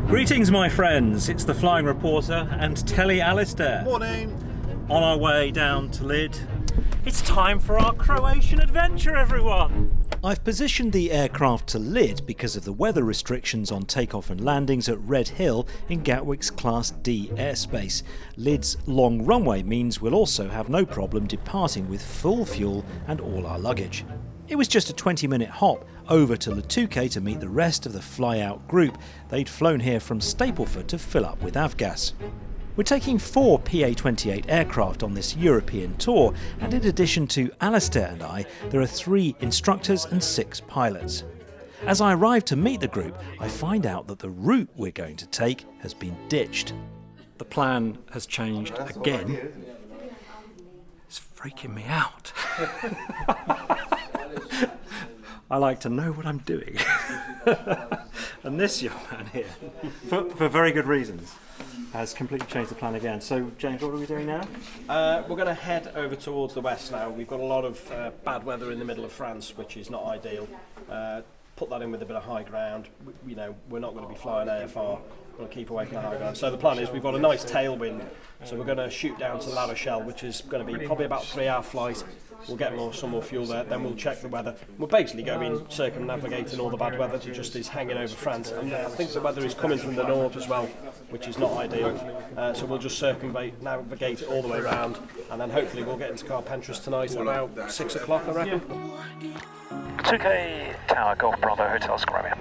Greetings, my friends. It's the Flying Reporter and Telly Alistair. Morning. On our way down to Lydd. It's time for our Croatian adventure, everyone. I've positioned the aircraft to Lydd because of the weather restrictions on takeoff and landings at Red Hill in Gatwick's Class D airspace. Lydd's long runway means we'll also have no problem departing with full fuel and all our luggage. It was just a 20-minute hop over to lydd to meet the rest of the fly-out group. They'd flown here from Stapleford to fill up with avgas. We're taking 4 PA28 aircraft on this European tour, and in addition to Alistair and I, there are 3 instructors and 6 pilots. As I arrive to meet the group, I find out that the route we're going to take has been ditched. The plan has changed again. It's freaking me out. I like to know what I'm doing. And this young man here, for very good reasons, has completely changed the plan again. So, James, what are we doing now? We're going to head over towards the west now. We've got a lot of bad weather in the middle of France, which is not ideal. Put that in with a bit of high ground. We're not going to be flying AFR. We're going to keep away from the high ground. So the plan is we've got a nice tailwind. So we're going to shoot down to La Rochelle, which is going to be probably about a 3-hour flight. We'll get some more fuel there, then we'll check the weather. We're basically going circumnavigating all the bad weather that just is hanging over France. And I think the weather is coming from the north as well, which is not ideal. So we'll just navigate it all the way around, and then hopefully we'll get into Carpentras tonight at about 6 o'clock, I reckon. 2K Tower, Golf Bravo, Hotel Oscar Romeo.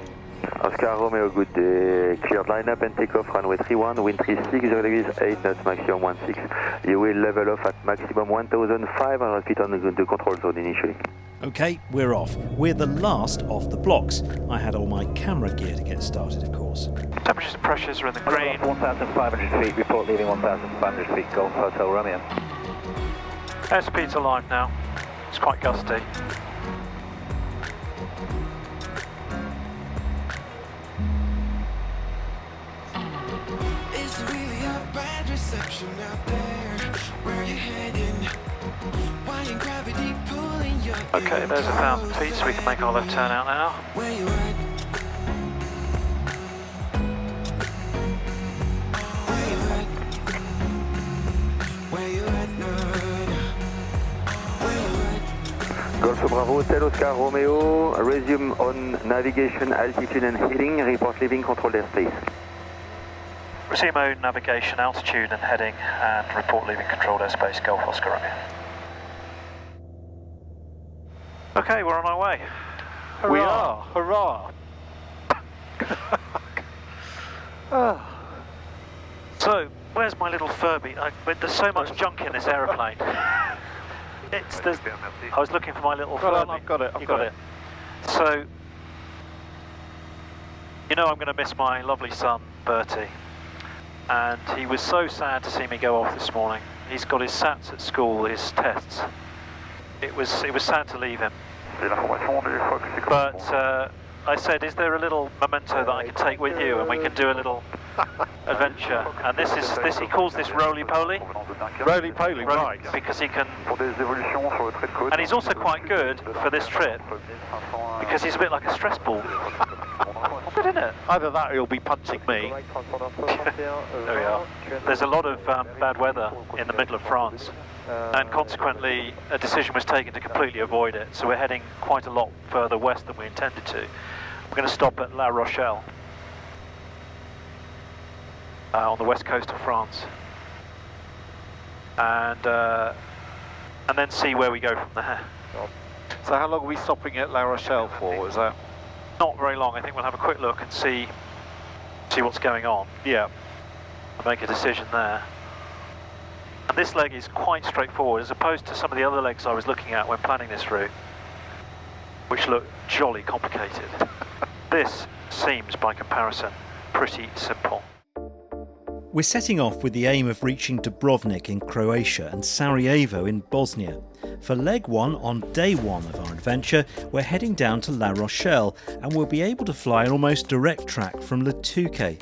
Oscar Romeo, good day. Cleared lineup and takeoff, runway 31, wind 36 degrees, 8 knots, maximum 16. You will level off at maximum 1,500 feet on the control zone initially. OK, we're off. We're the last off the blocks. I had all my camera gear to get started, of course. Temperatures and pressures are in the green. 1,500 feet, report leaving 1,500 feet, Golf Hotel Romeo. Airspeed's alive now. It's quite gusty. Okay, there's 1,000 feet, so we can make our left turn out now. Golf Bravo, Hotel Oscar Romeo, resume on navigation, altitude and heading, report leaving controlled airspace. Resume mode, navigation, altitude and heading, and report leaving controlled airspace, Golf Oscar Romeo. Okay, we're on our way. Hurrah. We are, hurrah! So, where's my little Furby? There's so much junk in this aeroplane. I was looking for my little Furby. I've got it. You got it. So, I'm going to miss my lovely son, Bertie. And he was so sad to see me go off this morning. He's got his SATs at school, his tests. It was sad to leave him. But I said, is there a little memento that I can take with you and we can do a little adventure? And he calls this roly-poly. Roly-poly, right. Because he can... And he's also quite good for this trip because he's a bit like a stress ball. Good, isn't it? Either that or he'll be punching me. There we are. There's a lot of bad weather in the middle of France, and consequently a decision was taken to completely avoid it. So we're heading quite a lot further west than we intended to. We're going to stop at La Rochelle on the west coast of France, and then see where we go from there. So how long are we stopping at La Rochelle for? Is that? Not very long. I think we'll have a quick look and see what's going on. Yeah. And make a decision there. And this leg is quite straightforward as opposed to some of the other legs I was looking at when planning this route, which look jolly complicated. This seems, by comparison, pretty simple. We're setting off with the aim of reaching Dubrovnik in Croatia and Sarajevo in Bosnia. For leg 1 on day 1 of our adventure, we're heading down to La Rochelle and we'll be able to fly an almost direct track from lydd.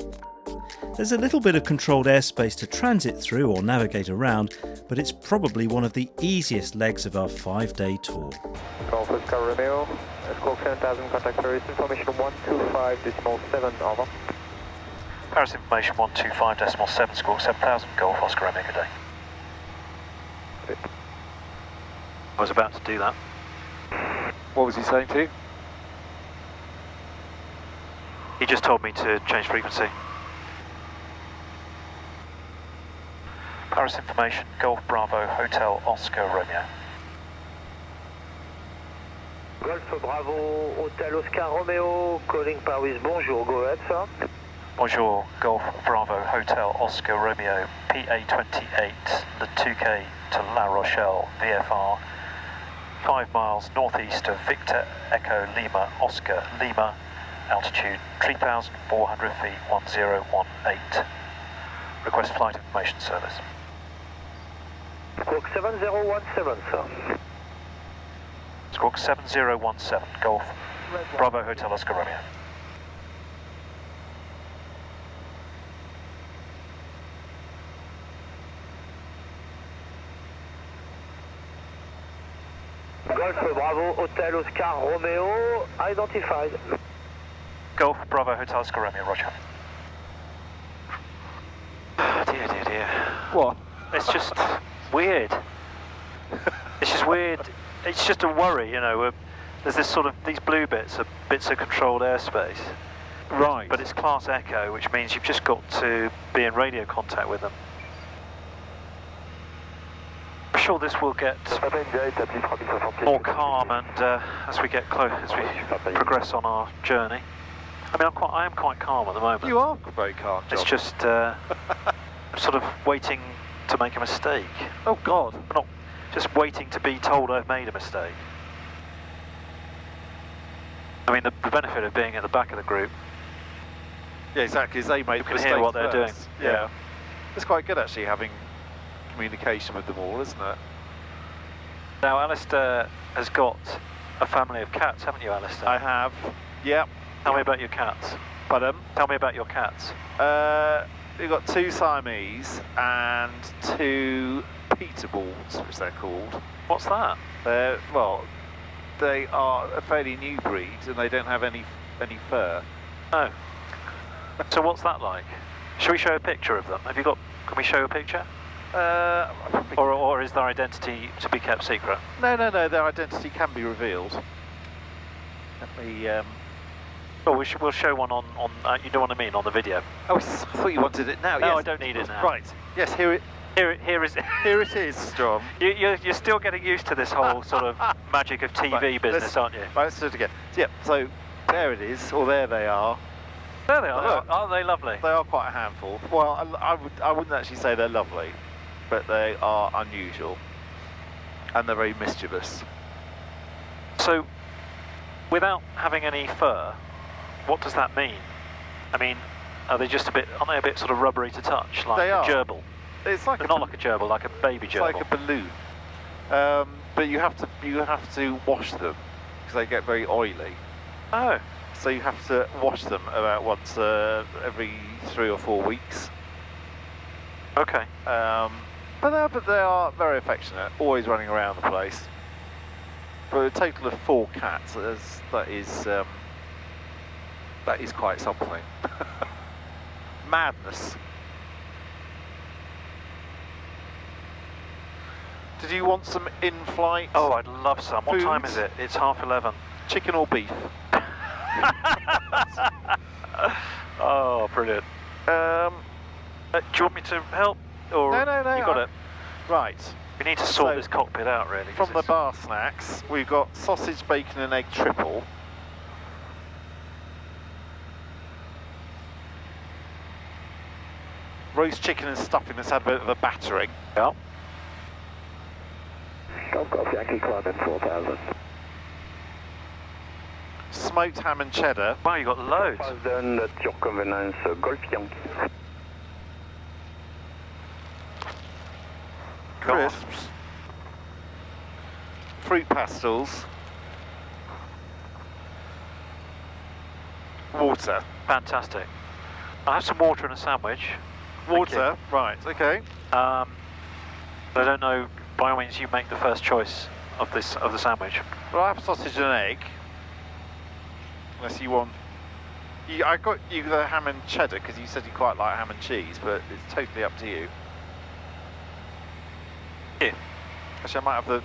There's a little bit of controlled airspace to transit through or navigate around, but it's probably one of the easiest legs of our 5-day tour. Golf Oscar Romeo, Squawk 7000, contact Paris, information 125.7, over. Paris information 125.7 squawk 7000 Golf Oscar Romeo, good day. I was about to do that. What was he saying to you? He just told me to change frequency. Paris information, Golf Bravo, Hotel Oscar Romeo. Golf Bravo, Hotel Oscar Romeo, calling Paris, bonjour, go ahead, sir. Bonjour, Golf Bravo, Hotel Oscar Romeo, PA28, the 2K to La Rochelle, VFR, 5 miles northeast of Victor Echo Lima, Oscar Lima, altitude 3,400 feet, 1018. Request flight information service. Squawk 7017, sir. Squawk 7017, Golf Bravo, Hotel Oscar Romeo. Golf Bravo, Hotel Oscar Romeo, identified. Golf Bravo, Hotel Oscar Romeo, Roger. Dear, dear, dear. What? It's just weird. It's just weird. It's just a worry, you know. There's this sort of, these blue bits are bits of controlled airspace. Right. But it's class echo, which means you've just got to be in radio contact with them. I'm sure this will get more calm, and as we get close, as we progress on our journey. I mean, I am quite calm at the moment. You are very calm, John. It's just I'm sort of waiting to make a mistake. Oh God! I'm not just waiting to be told I've made a mistake. I mean, the benefit of being at the back of the group. Yeah, exactly. As they make You can mistakes hear what they're doing. first. Yeah. It's quite good actually having communication with them all, isn't it? Now, Alistair has got a family of cats, haven't you, Alistair? I have. Yep. Tell me about your cats. Pardon? Tell me about your cats. We've got 2 Siamese and 2 Peterballs, which they're called. What's that? Well, they are a fairly new breed and they don't have any fur. Oh. So what's that like? Shall we show a picture of them? Have you got? Can we show a picture? Or is their identity to be kept secret? No. Their identity can be revealed. Let me. Oh, we'll show one on you know what I mean, on the video. Oh, I thought you wanted it now. No, yes. I don't need it now. Right. Yes, here it is, John. You're still getting used to this whole sort of magic of TV business, aren't you? Right, let's do it again. So, yeah, so there it is, or there they are. There they are. Look, aren't they lovely? They are quite a handful. Well, I wouldn't actually say they're lovely, but they are unusual, and they're very mischievous. So, without having any fur, what does that mean? I mean, are they just aren't they a bit sort of rubbery to touch, like they a are. gerbil? It's like not like a gerbil, like a baby gerbil. It's like a balloon. But you have to wash them because they get very oily. Oh. So you have to wash them about once every 3 or 4 weeks. Okay. But they are very affectionate, always running around the place. For a total of 4 cats, that is quite something. Madness. Did you want some in-flight? Oh, I'd love some. What time is it? It's 11:30. Chicken or beef? Oh, brilliant. Do you want me to help? Or No. You got it. Right. We need to sort this cockpit out, really. From the bar snacks, we've got sausage, bacon and egg triple. Roast chicken and stuffing that's had a bit of a battering. Yeah. Golf Yankee climbing 4000. Smoked ham and cheddar. Wow, you got loads. Done at your convenience, Golf Yankee. Crisps. Fruit pastels. Water. Fantastic. I have some water and a sandwich. Water, right, okay. I don't know, by all means you make the first choice of the sandwich. Well, I have sausage and egg. Unless you want I got you the ham and cheddar because you said you quite like ham and cheese, but it's totally up to you. Yeah. Actually, I might have the.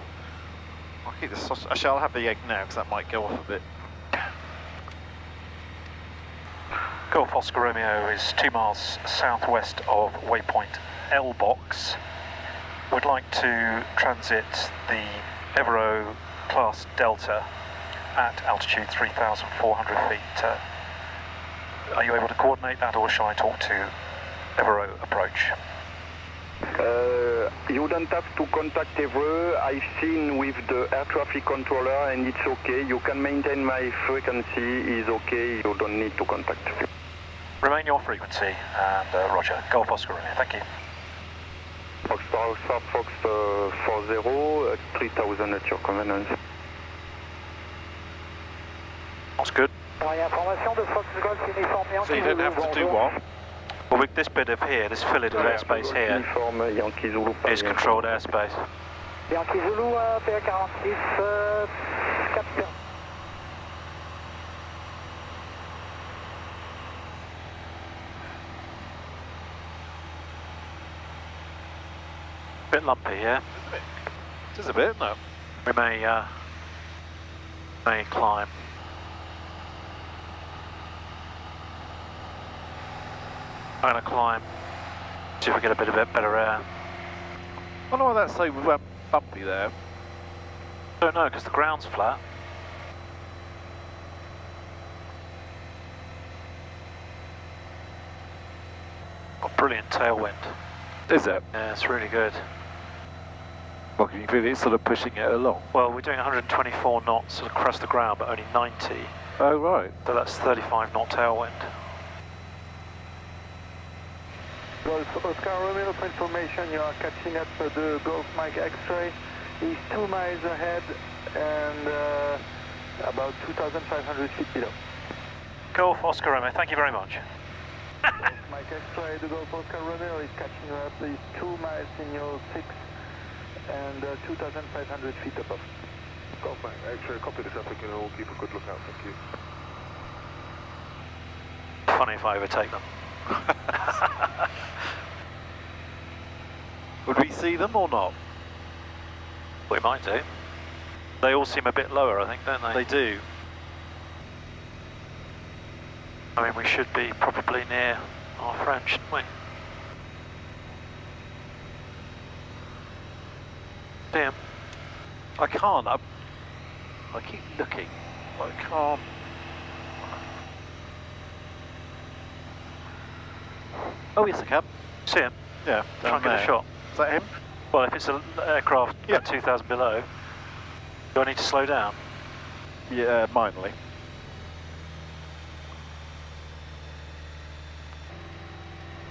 I'll keep the sausage. Actually, I'll have the egg now because that might go off a bit. Golf Oscar Romeo is 2 miles southwest of waypoint L box. We'd like to transit the Evero class Delta at altitude 3,400 feet. Are you able to coordinate that, or shall I talk to Evero approach? You don't have to contact Evero. I've seen with the air traffic controller and it's okay. You can maintain my frequency, is okay. You don't need to contact. Remain your frequency, and Roger. Golf Oscar Romeo, thank you. Foxtrot Alpha Fox 40, 3000 at your convenience. That's good. So you don't have to do what? Well, with this bit of here, this fillet of airspace here, is controlled airspace. Yankee Zulu, PA28, capture. Bit lumpy here. Just a bit, no. We may climb. I'm going to climb, see if we get a bit better air. I wonder why that's so bumpy there. I don't know, because the ground's flat. Got brilliant tailwind. Is it? Yeah, it's really good. Well, can you feel it sort of pushing it along? Well, we're doing 124 knots sort of across the ground, but only 90. Oh, right. So that's 35 knot tailwind. Golf Oscar Romeo, for information, you are catching up the Golf Mike X-ray. He's 2 miles ahead and about 2,500 feet below. Golf Oscar Romeo, thank you very much. Golf Mike X-ray, the Golf Oscar Romeo is catching up. He's 2 miles in your 6 and 2,500 feet above. Golf Mike X-ray, copy this up again, we'll keep a good lookout, thank you. Funny if I overtake them. Would we see them or not? We might do. They all seem a bit lower, I think, don't they? They do. I mean, we should be probably near our friend, shouldn't we? See him? I can't. I keep looking. I can't. Oh, yes, I can. See him? Yeah. Try and get a shot. Is that him? Well, if it's an aircraft at 2,000 below, do I need to slow down? Yeah, minorly.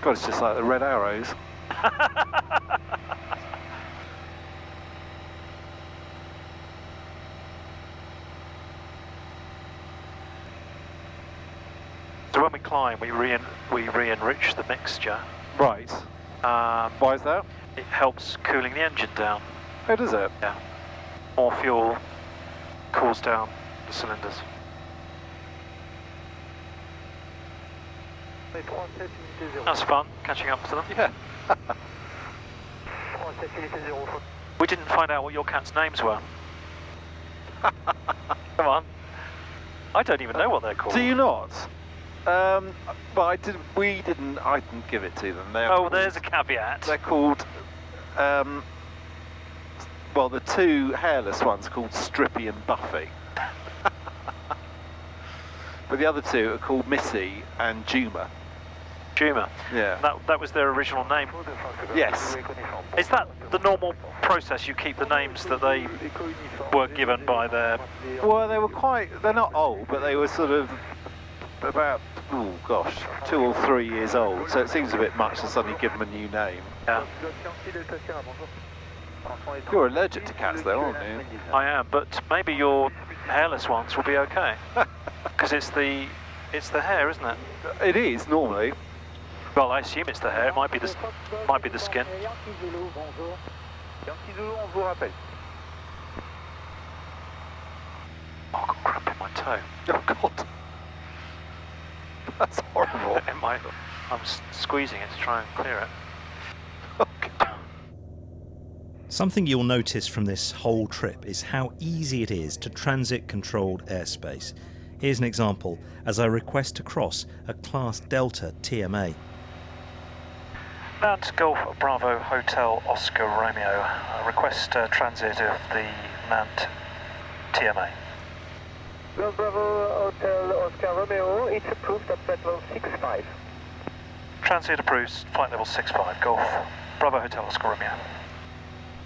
God, it's just like the red arrows. So when we climb, we re-enrich the mixture. Right. Why is that? It helps cooling the engine down. Oh, does it? Yeah. More fuel cools down the cylinders. That's fun, catching up to them. Yeah. We didn't find out what your cat's names were. Come on. I don't even know what they're called. Do you not? Well, I didn't give it to them. There's a caveat. They're called, well, the 2 hairless ones called Strippy and Buffy. But the other 2 are called Missy and Juma. Juma. Yeah. That was their original name. Yes. Is that the normal process? You keep the names that they were given by their... Well, they're not old, but they were sort of about, oh gosh, 2 or 3 years old. So it seems a bit much to suddenly give them a new name. Yeah. You're allergic to cats though, aren't you? I am, but maybe your hairless ones will be okay. Because it's the hair, isn't it? It is, normally. Well, I assume it's the hair. It might be the skin. Oh, I got cramp in my toe. Oh, God. That's horrible. It might. I'm squeezing it to try and clear it. Something you'll notice from this whole trip is how easy it is to transit controlled airspace. Here's an example as I request to cross a Class Delta TMA. Mount Golf Bravo Hotel Oscar Romeo. Request transit of the Mount TMA. Golf Bravo Hotel Oscar Romeo, it's approved at flight level 65. Transit approved, flight level 65, Golf Bravo Hotel Oscar Romeo.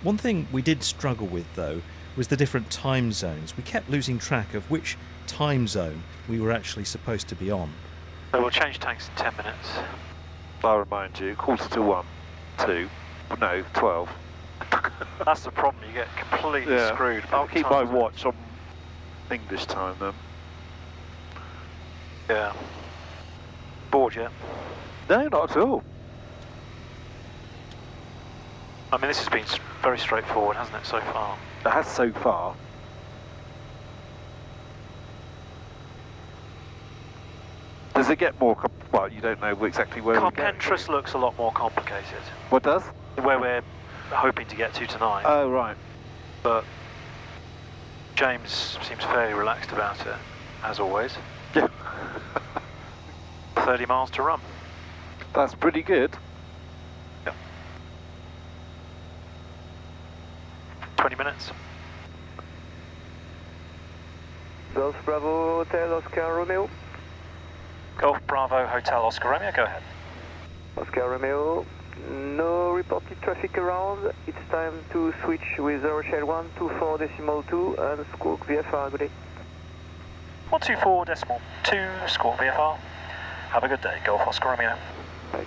One thing we did struggle with, though, was the different time zones. We kept losing track of which time zone we were actually supposed to be on. So we'll change tanks in 10 minutes. I'll remind you, 1:45, 2, no, 12. That's the problem, you get completely screwed. I'll keep my time. watch on English time then. Yeah. Bored yet? No, not at all. I mean, this has been very straightforward, hasn't it, so far? It has so far. Does it get more, well, you don't know exactly where we're going. Carpentras looks a lot more complicated. What does? Where we're hoping to get to tonight. Oh, right. But James seems fairly relaxed about it, as always. Yeah. 30 miles to run. That's pretty good. Yeah. 20 minutes. Golf Bravo Hotel Oscar Romeo. Golf Bravo Hotel Oscar Romeo, go ahead. Oscar Romeo, no reported traffic around. It's time to switch with Rochelle 124.2 and Squawk VFR. Good day. 124.2 Squawk VFR. Have a good day, Golf Oscar Romeo. Bye.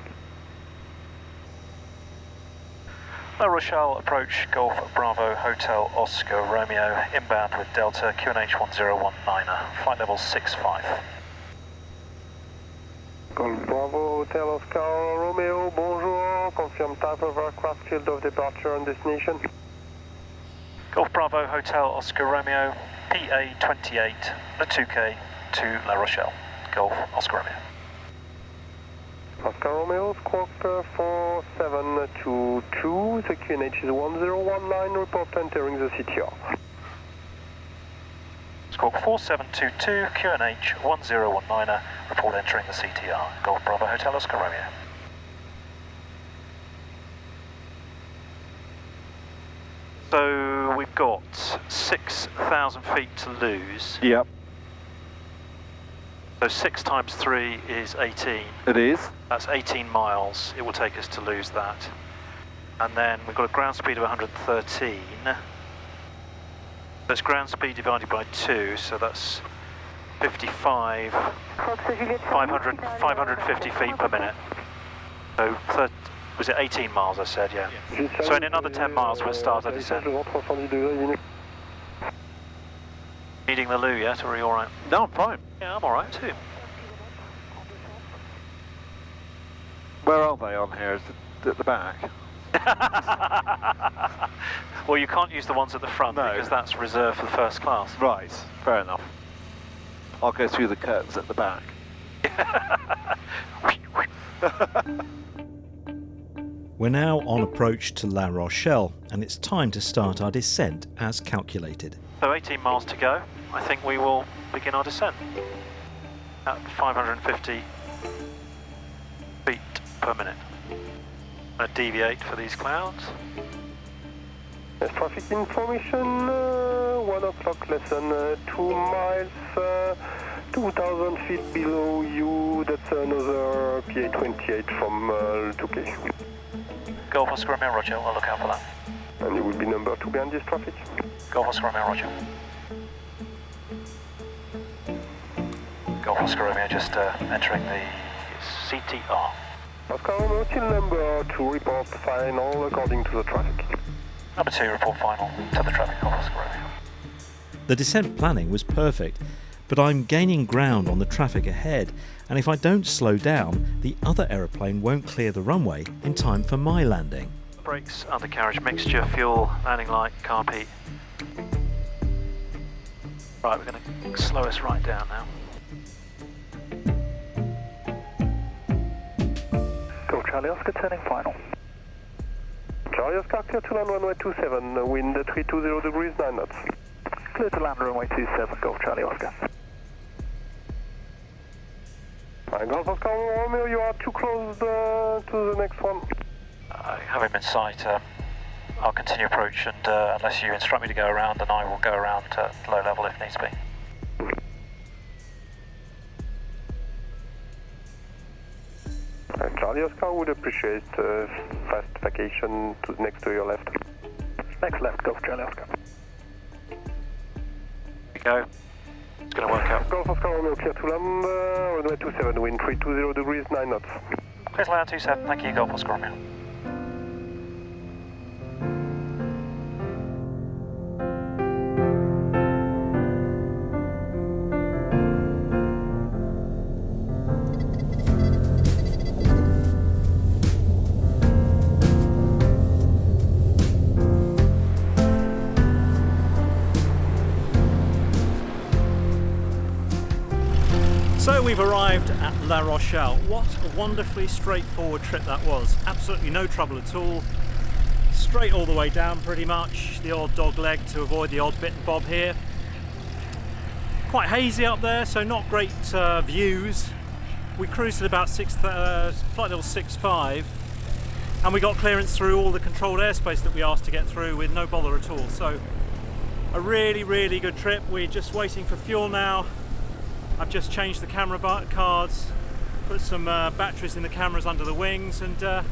La Rochelle, approach Golf Bravo Hotel Oscar Romeo, inbound with Delta QNH 1019, flight level 65. Golf Bravo Hotel Oscar Romeo, bonjour. Confirm type of aircraft, field of departure and destination. Golf Bravo Hotel Oscar Romeo, PA28, the 2K to La Rochelle. Golf Oscar Romeo. Oscar Romeo, Squawk 4722, the QNH is 1019, report entering the CTR. Squawk 4722, QNH 1019, report entering the CTR. Golf Bravo Hotel Oscar Romeo. So we've got 6,000 feet to lose. Yep. So 6 times 3 is 18. It is. That's 18 miles. It will take us to lose that. And then we've got a ground speed of 113. That's ground speed divided by 2, so that's 55, 550 feet per minute. So, was it 18 miles I said, yeah. So in another 10 miles we'll start our descent. Needing the loo yet, or are you alright? No, I'm fine. Yeah, I'm alright too. Where are they on here? Is it at the back? Well, you can't use the ones at the front because that's reserved for the first class. Right, fair enough. I'll go through the curtains at the back. We're now on approach to La Rochelle, and it's time to start our descent as calculated. So 18 miles to go. I think we will begin our descent at 550 feet per minute. I'm going to deviate for these clouds. Yes, traffic information, 1 o'clock, less than 2 miles, 2,000 feet below you. That's another PA28 from 2K. Golf Oscar Romeo, Roger. I'll look out for that. And you will be number 2 behind this traffic. Golf Oscar Romeo, Roger. Golf Oscar Romeo, just entering the CTR. Oscar Romeo, till number 2, report final according to the traffic. Number 2, report final to the traffic, Golf Oscar Romeo. The descent planning was perfect, but I'm gaining ground on the traffic ahead, and if I don't slow down, the other aeroplane won't clear the runway in time for my landing. Brakes, undercarriage mixture, fuel, landing light, carpet. Right, we're going to slow us right down now. Charlie Oscar turning final. Charlie Oscar, clear to land runway 27, wind 320 degrees 9 knots. Clear to land runway 27, Golf Charlie Oscar. Golf Oscar Romeo, you are too close to the next one. I have him in sight. I'll continue approach, and unless you instruct me to go around, then I will go around at low level if needs be. Charlie Oscar would appreciate fast vacation next to your left. Next left, Golf Charlie Oscar. Here we go. It's going to work out. Golf Oscar Romeo, clear to land, runway 27, wind 320 degrees 9 knots. Clear to land 27, thank you, Golf Oscar Romeo. So we've arrived at La Rochelle. What a wonderfully straightforward trip that was. Absolutely no trouble at all. Straight all the way down pretty much. The odd dog leg to avoid the odd bit and bob here. Quite hazy up there, so not great views. We cruised at about flight level 65, and we got clearance through all the controlled airspace that we asked to get through with no bother at all. So a really good trip. We're just waiting for fuel now. I've just changed the camera cards, put some batteries in the cameras under the wings, and we're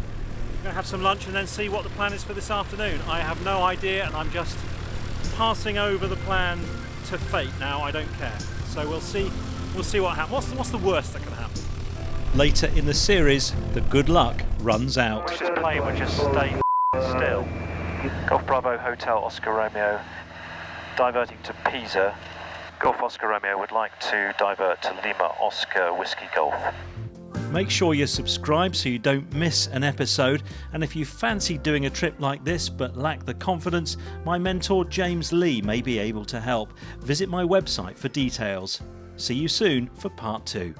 going to have some lunch and then see what the plan is for this afternoon. I have no idea, and I'm just passing over the plan to fate now. I don't care. So we'll see what happens. What's the worst that can happen? Later in the series, the good luck runs out. This plane would just stay still. Golf Bravo Hotel Oscar Romeo, diverting to Pisa. Golf Oscar Romeo would like to divert to Lima Oscar Whiskey Golf. Make sure you're subscribed so you don't miss an episode, and if you fancy doing a trip like this but lack the confidence, my mentor James Lee may be able to help. Visit my website for details. See you soon for part 2.